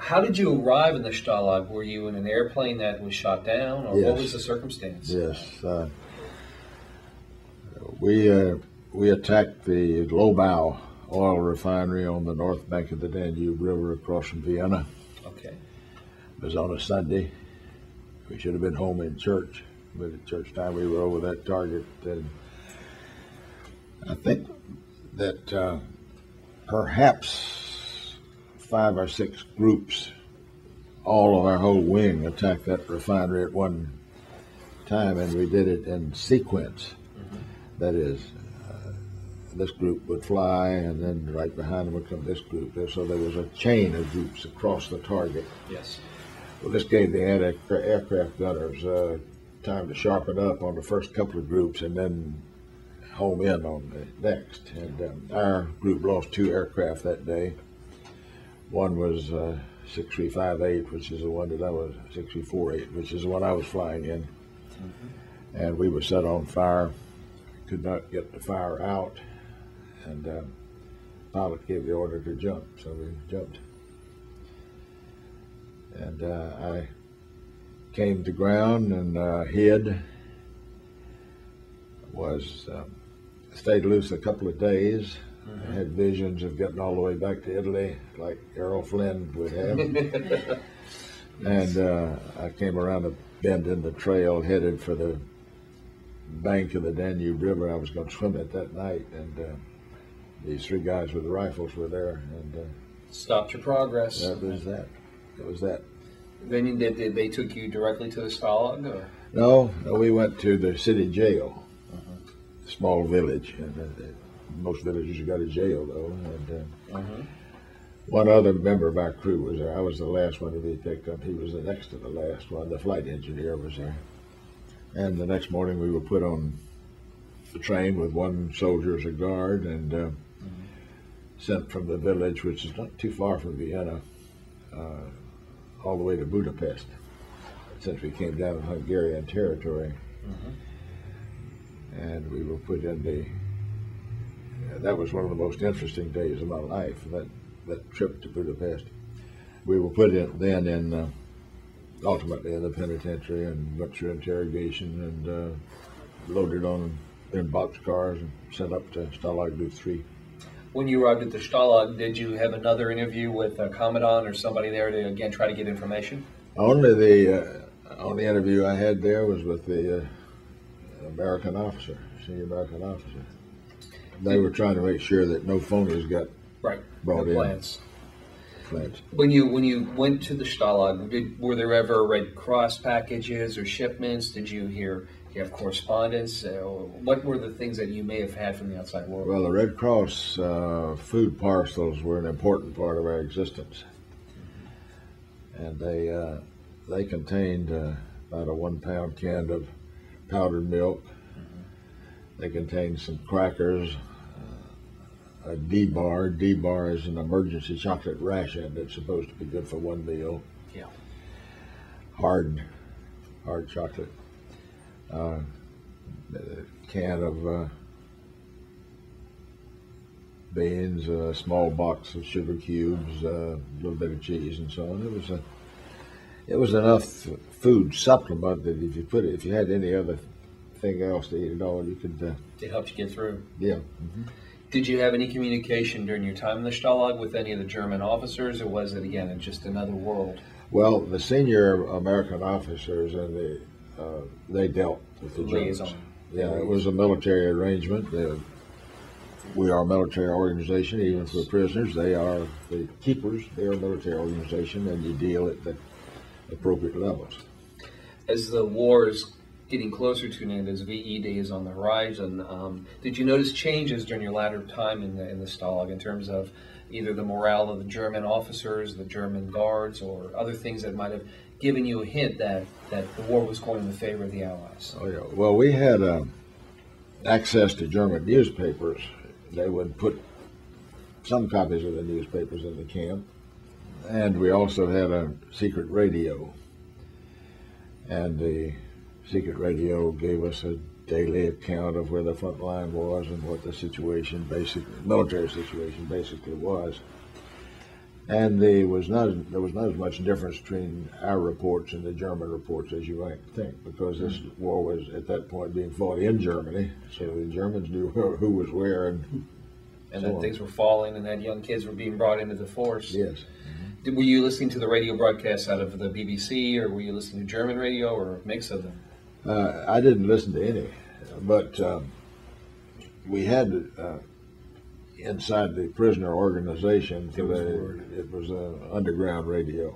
How did you arrive in the Stalag? Were you in an airplane that was shot down, or what Yes. was the circumstance? Yes. We attacked the Lobau oil refinery on the north bank of the Danube River across from Vienna. Okay. It was on a Sunday. We should have been home in church, but at church time we were over that target. And I think that perhaps 5 or 6 groups, all of our whole wing, attacked that refinery at one time, and we did it in sequence. That is, this group would fly, and then right behind them would come this group. So there was a chain of groups across the target. Yes. Well, this gave the anti-aircraft gunners time to sharpen up on the first couple of groups and then home in on the next. And our group lost 2 aircraft that day. One was 6358, which is the one that I was, 6348, which is the one I was flying in. And we were set on fire. Could not get the fire out, and the pilot gave the order to jump, so we jumped. And I came to ground and hid. Stayed loose a couple of days. I had visions of getting all the way back to Italy, like Errol Flynn would have. And I came around a bend in the trail, headed for the bank of the Danube River. I was going to swim it that night, and these 3 guys with rifles were there, and Stopped your progress. that was that. It was that. Then they took you directly to the Stalag, or? No, we went to the city jail, small village, and most villages you got a jail though. And one other member of our crew was there. I was the last one to be picked up. He was the next to the last one. The flight engineer was there. And the next morning we were put on the train with 1 soldier as a guard, and sent from the village, which is not too far from Vienna, all the way to Budapest, since we came down in Hungarian territory. And we were put in that was one of the most interesting days of my life, that trip to Budapest. We were put in ultimately in the penitentiary, and went through interrogation, and loaded on in boxcars and sent up to Stalag Group 3. When you arrived at the Stalag, did you have another interview with a commandant or somebody there to again try to get information? Only the only interview I had there was with the American officer, senior American officer. They were trying to make sure that no phonies got brought in. Plans. Plans. When you went to the Stalag, were there ever Red Cross packages or shipments? Did you have correspondence? What were the things that you may have had from the outside world? Well, the Red Cross food parcels were an important part of our existence, and they contained about a 1-pound can of powdered milk. They contained some crackers, a D-bar. D-bar is an emergency chocolate ration that's supposed to be good for 1 meal. Yeah. Hard chocolate. A can of beans, a small box of sugar cubes, a little bit of cheese, and so on. It was enough food supplement that if you had any other thing else to eat at all, you could. It helped you get through. Yeah. Did you have any communication during your time in the Stalag with any of the German officers, or was it again just another world? Well, the senior American officers and they dealt with the Germans. Liaison. Yeah, it was a military arrangement. We are a military organization, even for prisoners. They are the keepers. They are a military organization, and you deal at the appropriate levels. As the war is getting closer to an end, as VE Day is on the horizon, did you notice changes during your latter time in the Stalag in terms of either the morale of the German officers, the German guards, or other things that might have given you a hint that the war was going in the favor of the Allies? Oh, yeah. Well, we had access to German newspapers. They would put some copies of the newspapers in the camp, and we also had a secret radio. And the secret radio gave us a daily account of where the front line was and what the military situation basically was. And there was not as much difference between our reports and the German reports as you might think, because this war was at that point being fought in Germany, so the Germans knew who was where and then things were falling, and then young kids were being brought into the force. Yes. Were you listening to the radio broadcasts out of the BBC, or were you listening to German radio, or a mix of them? I didn't listen to any, but we had inside the prisoner organization, it was an underground radio.